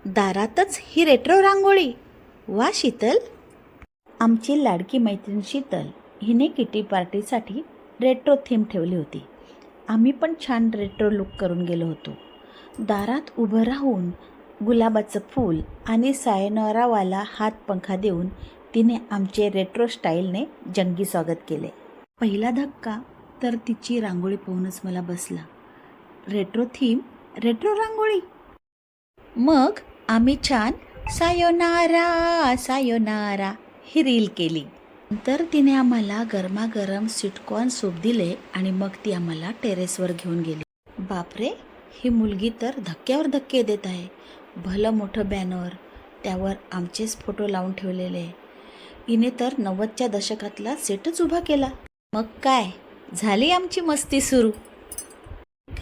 दारातच ही retro रांगोळी. वा शीतल. आमची लाडकी मैत्रीण शीतल हिने किटी पार्टीसाठी रेट्रो थीम ठेवली होती. आम्ही पण छान रेट्रो लुक करून गेलो होतो. दारात उभं राहून गुलाबाचं फूल आणि सायनोरावाला हात पंखा देऊन तिने आमचे रेट्रो स्टाईलने जंगी स्वागत केले. पहिला धक्का तर तिची रांगोळी पाहूनच मला बसला. रेट्रो थीम, रेट्रो रांगोळी. मग आम्ही छान सायोनारा सायोनारा ही रील केली. नंतर तिने आम्हाला गरमागरम स्वीटकॉर्न सूप दिले आणि मग ती आम्हाला टेरेसवर घेऊन गेली. बापरे, ही मुलगी तर धक्क्यावर धक्के देत आहे. भलं मोठं बॅनर, त्यावर आमचेच फोटो लावून ठेवलेले. हिने तर 90च्या दशकातला सेटच उभा केला. मग काय, झाली आमची मस्ती सुरू.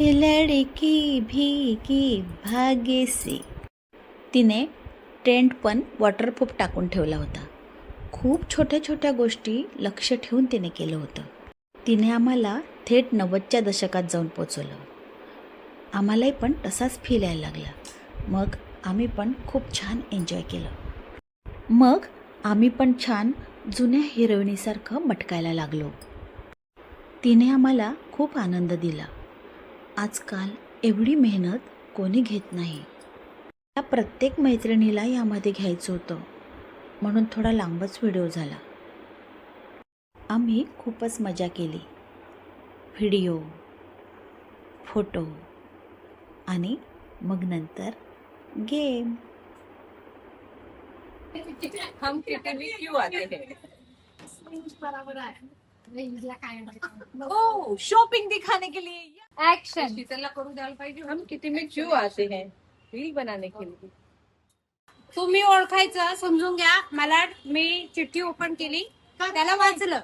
लडकी भीगी भागे से. तिने टेंट पण वॉटरप्रूफ टाकून ठेवला होता. खूप छोट्या छोट्या गोष्टी लक्ष ठेवून तिने केलं होतं. तिने आम्हाला थेट 90च्या दशकात जाऊन पोचवलं. आम्हालाही पण तसाच फील यायला लागला. मग आम्ही पण खूप छान एन्जॉय केलं. मग आम्ही पण छान जुन्या हिरोईनीसारखं मटकायला लागलो. तिने आम्हाला खूप आनंद दिला. आजकाल एवढी मेहनत कोणी घेत नाही. या प्रत्येक मैत्रिणीला यामध्ये घ्यायचं होतं, म्हणून थोडा लांबच व्हिडिओ झाला. आम्ही खूपच मजा केली. व्हिडिओ, फोटो आणि मग नंतर गेम. हम किटी में क्यों आते हैं? ओह, शॉपिंग दिखाने के लिए. एक्शन. शीतलला करू द्यायला पाहिजे. हम किटी में क्यों आते हैं? रील बनाने के लिए. तुम्ही ओळखायचं समजून घ्या. मला मी चिठ्ठी ओपन केली, त्याला वाचलं,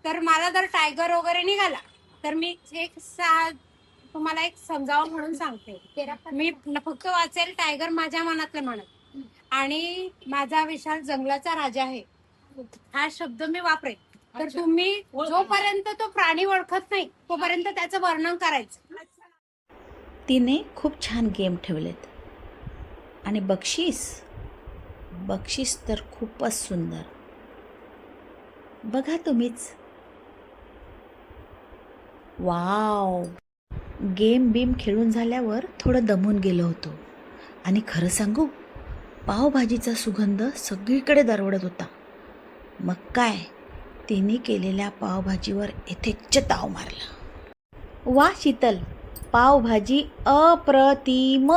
तर मला जर टायगर वगैरे निघाला तर मी तुम्हाला एक समजावं म्हणून सांगते. मी फक्त वाचेल टायगर माझ्या मनातलं म्हणत, आणि माझा विशाल जंगलाचा राजा आहे हा शब्द मी वापरेल. तर तुम्ही जोपर्यंत तो प्राणी ओळखत नाही तोपर्यंत त्याचं वर्णन करायचं. तिने खूप छान गेम ठेवलेत. आणि बक्षीस तर खूपच सुंदर. बघा तुम्हीच. वाव. गेम बीम खेळून झाल्यावर थोडं दमून गेलो होतो. आणि खरं सांगू, पावभाजीचा सुगंध सगळीकडे दरवळत होता. मग काय, तिने केलेल्या पावभाजीवर यथेच्छ ताव मारला. वा शीतल, पावभाजी अप्रतिम.